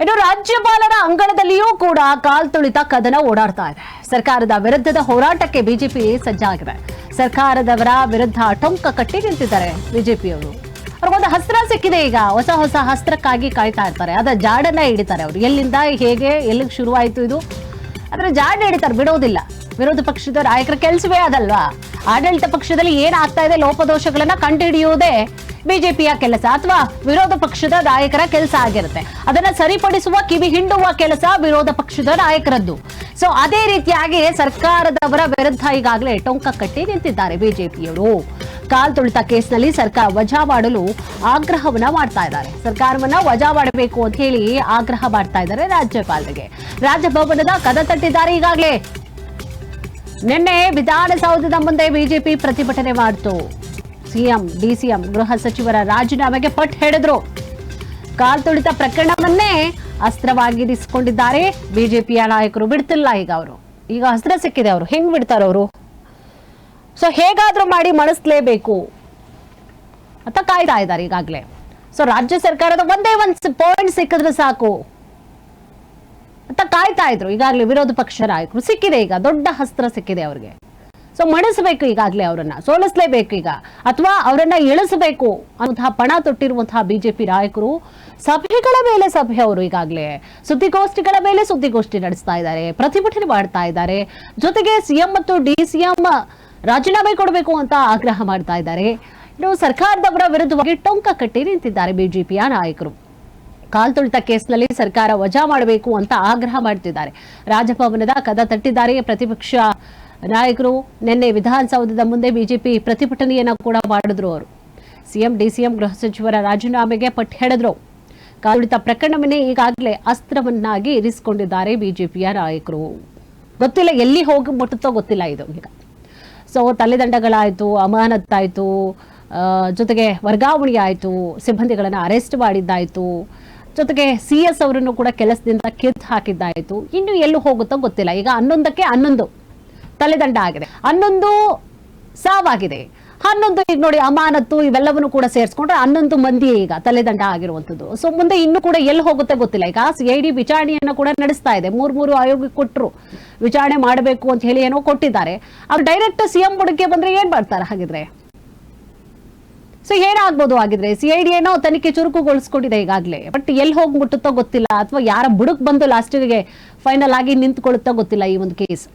ಇನ್ನು ರಾಜ್ಯಪಾಲರ ಅಂಗಳದಲ್ಲಿಯೂ ಕೂಡ ಕಾಲ್ತುಳಿತ ಕದನ ಓಡಾಡ್ತಾ ಇದೆ. ಸರ್ಕಾರದ ವಿರುದ್ಧದ ಹೋರಾಟಕ್ಕೆ ಬಿಜೆಪಿ ಸಜ್ಜಾಗಿದೆ. ಸರ್ಕಾರದವರ ವಿರುದ್ಧ ಟೊಂಕ ಕಟ್ಟಿ ನಿಂತಿದ್ದಾರೆ ಬಿಜೆಪಿಯವರು. ಅವ್ರಿಗೊಂದು ಅಸ್ತ್ರ ಸಿಕ್ಕಿದೆ. ಈಗ ಹೊಸ ಹೊಸ ಅಸ್ತ್ರಕ್ಕಾಗಿ ಕಾಯ್ತಾ ಇರ್ತಾರೆ. ಅದರ ಜಾಡನ್ನ ಹಿಡಿತಾರೆ ಅವರು. ಎಲ್ಲಿಂದ ಹೇಗೆ ಎಲ್ಲಿಗೆ ಶುರುವಾಯಿತು ಇದು, ಅದರ ಜಾಡ ಹಿಡಿತಾರೆ, ಬಿಡೋದಿಲ್ಲ. ವಿರೋಧ ಪಕ್ಷದ ನಾಯಕರ ಕೆಲಸವೇ ಅದಲ್ವಾ. ಆಡಳಿತ ಪಕ್ಷದಲ್ಲಿ ಏನಾಗ್ತಾ ಇದೆ ಲೋಪದೋಷಗಳನ್ನ ಕಂಡುಹಿಡಿಯುವುದೇ ಬಿಜೆಪಿಯ ಕೆಲಸ ಅಥವಾ ವಿರೋಧ ಪಕ್ಷದ ನಾಯಕರ ಕೆಲಸ ಆಗಿರುತ್ತೆ. ಅದನ್ನ ಸರಿಪಡಿಸುವ, ಕಿವಿ ಹಿಂಡುವ ಕೆಲಸ ವಿರೋಧ ಪಕ್ಷದ ನಾಯಕರದ್ದು. ಸೊ ಅದೇ ರೀತಿಯಾಗಿ ಸರ್ಕಾರದವರ ವಿರುದ್ಧ ಈಗಾಗಲೇ ಟೊಂಕ ಕಟ್ಟಿ ನಿಂತಿದ್ದಾರೆ ಬಿಜೆಪಿಯವರು. ಕಾಲ್ತುಳಿತ ಕೇಸ್ನಲ್ಲಿ ಸರ್ಕಾರ ವಜಾ ಮಾಡಲು ಆಗ್ರಹವನ್ನ ಮಾಡ್ತಾ ಇದ್ದಾರೆ. ಸರ್ಕಾರವನ್ನ ವಜಾ ಮಾಡಬೇಕು ಅಂತ ಹೇಳಿ ಆಗ್ರಹ ಮಾಡ್ತಾ ಇದ್ದಾರೆ ರಾಜ್ಯಪಾಲರಿಗೆ. ರಾಜಭವನದ ಕದ ತಟ್ಟಿದ್ದಾರೆ. ಈಗಾಗಲೇ ನಿನ್ನೆ ವಿಧಾನಸೌಧದ ಮುಂದೆ ಬಿಜೆಪಿ ಪ್ರತಿಭಟನೆ ಮಾಡಿತು. ಸಿಎಂ, ಡಿಸಿಎಂ, ಗೃಹ ಸಚಿವರ ರಾಜೀನಾಮೆಗೆ ಪಟ್ಟು ಹಿಡಿದ್ರು. ಕಾಲ್ತುಳಿತ ಪ್ರಕರಣವನ್ನೇ ಅಸ್ತ್ರವಾಗಿರಿಸಿಕೊಂಡಿದ್ದಾರೆ ಬಿಜೆಪಿಯ ನಾಯಕರು. ಬಿಡ್ತಿಲ್ಲ ಈಗ ಅಸ್ತ್ರ ಸಿಕ್ಕಿದೆ. ಅವರು ಹೆಂಗ್ ಬಿಡ್ತಾರ ಅವರು? ಸೊ ಹೇಗಾದ್ರೂ ಮಾಡಿ ಮಣಿಸ್ಲೇಬೇಕು ಅಂತ ಕಾಯ್ತಾ ಇದ್ದಾರೆ ಈಗಾಗಲೇ. ಸೊ ರಾಜ್ಯ ಸರ್ಕಾರದ ಒಂದೇ ಒಂದು ಪಾಯಿಂಟ್ ಸಿಕ್ಕಿದ್ರೆ ಸಾಕು ಅಂತ ಕಾಯ್ತಾ ಇದ್ರು ಈಗಾಗಲೇ ವಿರೋಧ ಪಕ್ಷ ನಾಯಕರು. ಸಿಕ್ಕಿದೆ, ಈಗ ದೊಡ್ಡ ಅಸ್ತ್ರ ಸಿಕ್ಕಿದೆ ಅವ್ರಿಗೆ. ಸೊ ಮಣಿಸಬೇಕು ಈಗಾಗಲೇ, ಅವರನ್ನ ಸೋಲಿಸಲೇಬೇಕು ಈಗ, ಅಥವಾ ಅವರನ್ನ ಇಳಿಸಬೇಕು ಅನ್ನುವಂತಹ ಪಣ ತೊಟ್ಟಿರುವಂತಹ ಬಿಜೆಪಿ ನಾಯಕರು ಸಭೆಗಳ ಮೇಲೆ ಸಭೆ, ಅವರು ಈಗಾಗಲೇ ಸುದ್ದಿಗೋಷ್ಠಿಗಳ ಮೇಲೆ ಸುದ್ದಿಗೋಷ್ಠಿ ನಡೆಸ್ತಾ ಇದ್ದಾರೆ, ಪ್ರತಿಭಟನೆ ಮಾಡ್ತಾ ಇದ್ದಾರೆ. ಜೊತೆಗೆ ಸಿಎಂ ಮತ್ತು ಡಿಸಿಎಂ ರಾಜೀನಾಮೆ ಕೊಡಬೇಕು ಅಂತ ಆಗ್ರಹ ಮಾಡ್ತಾ ಇದ್ದಾರೆ. ಇನ್ನು ಸರ್ಕಾರದವರ ವಿರುದ್ಧವಾಗಿ ಟೊಂಕ ಕಟ್ಟಿ ನಿಂತಿದ್ದಾರೆ ಬಿಜೆಪಿಯ ನಾಯಕರು. ಕಾಲ್ತುಳಿತ ಕೇಸ್ನಲ್ಲಿ ಸರ್ಕಾರ ವಜಾ ಮಾಡಬೇಕು ಅಂತ ಆಗ್ರಹ ಮಾಡ್ತಿದ್ದಾರೆ. ರಾಜಭವನದ ಕದ ತಟ್ಟಿದ್ದಾರೆ ಪ್ರತಿಪಕ್ಷ ನಾಯಕರು. ನಿನ್ನೆ ವಿಧಾನಸೌಧದ ಮುಂದೆ ಬಿಜೆಪಿ ಪ್ರತಿಭಟನೆಯನ್ನ ಕೂಡ ಮಾಡಿದ್ರು. ಅವರು ಸಿಎಂ, ಡಿಸಿಎಂ, ಗೃಹ ಸಚಿವರ ರಾಜೀನಾಮೆಗೆ ಪಟ್ಟು ಹಿಡಿದ್ರು. ಕಾಲ್ತುಳಿತ ಪ್ರಕರಣವನ್ನೇ ಈಗಾಗಲೇ ಅಸ್ತ್ರವನ್ನಾಗಿ ಇರಿಸಿಕೊಂಡಿದ್ದಾರೆ ಬಿಜೆಪಿಯ ನಾಯಕರು. ಗೊತ್ತಿಲ್ಲ ಎಲ್ಲಿ ಹೋಗಿ ಮುಟ್ಟುತ್ತೋ ಗೊತ್ತಿಲ್ಲ ಇದು ಈಗ. ಸೊ ತಲೆದಂಡಗಳಾಯಿತು, ಅಮಾನತ್ತಾಯಿತು, ಜೊತೆಗೆ ವರ್ಗಾವಣೆ ಆಯಿತು, ಸಿಬ್ಬಂದಿಗಳನ್ನು ಅರೆಸ್ಟ್ ಮಾಡಿದ್ದಾಯಿತು, ಜೊತೆಗೆ CS ಅವರನ್ನು ಕೂಡ ಕೆಲಸದಿಂದ ಕಿತ್ತು ಹಾಕಿದ್ದಾಯಿತು. ಇನ್ನು ಎಲ್ಲೂ ಹೋಗುತ್ತೋ ಗೊತ್ತಿಲ್ಲ. ಈಗ 11ಕ್ಕೆ 11 ತಲೆದಂಡ ಆಗಿದೆ, 11 ಸಾವಾಗಿದೆ, 11 ಈಗ ನೋಡಿ ಅಮಾನತ್ತು ಇವೆಲ್ಲವನ್ನು ಕೂಡ ಸೇರಿಸ್ಕೊಂಡ್ರೆ 11 ಮಂದಿ ಈಗ ತಲೆದಂಡ ಆಗಿರುವಂಥದ್ದು. ಸೊ ಮುಂದೆ ಇನ್ನೂ ಕೂಡ ಎಲ್ಲಿ ಹೋಗುತ್ತೆ ಗೊತ್ತಿಲ್ಲ. ಈಗ CID ವಿಚಾರಣೆಯನ್ನು ಕೂಡ ನಡೆಸ್ತಾ ಇದೆ. 3 ಆಯೋಗಕ್ಕೆ ಕೊಟ್ಟರು, ವಿಚಾರಣೆ ಮಾಡಬೇಕು ಅಂತ ಹೇಳಿ ಏನೋ ಕೊಟ್ಟಿದ್ದಾರೆ. ಅವ್ರು ಡೈರೆಕ್ಟ್ CM ಬುಡಕ್ಕೆ ಬಂದ್ರೆ ಏನ್ ಮಾಡ್ತಾರೆ ಹಾಗಿದ್ರೆ? ಸೊ ಏನಾಗ್ಬೋದು ಆಗಿದ್ರೆ? CID ಏನೋ ತನಿಖೆ ಚುರುಕುಗೊಳಿಸ್ಕೊಂಡಿದೆ ಈಗಾಗಲೇ. ಬಟ್ ಎಲ್ಲಿ ಹೋಗಿ ಮುಟ್ಟುತ್ತೋ ಗೊತ್ತಿಲ್ಲ, ಅಥವಾ ಯಾರ ಬುಡಕ್ ಬಂದು ಲಾಸ್ಟಿಗೆ ಫೈನಲ್ ಆಗಿ ನಿಂತ್ಕೊಳ್ಳುತ್ತೋ ಗೊತ್ತಿಲ್ಲ ಈ ಒಂದು ಕೇಸ್.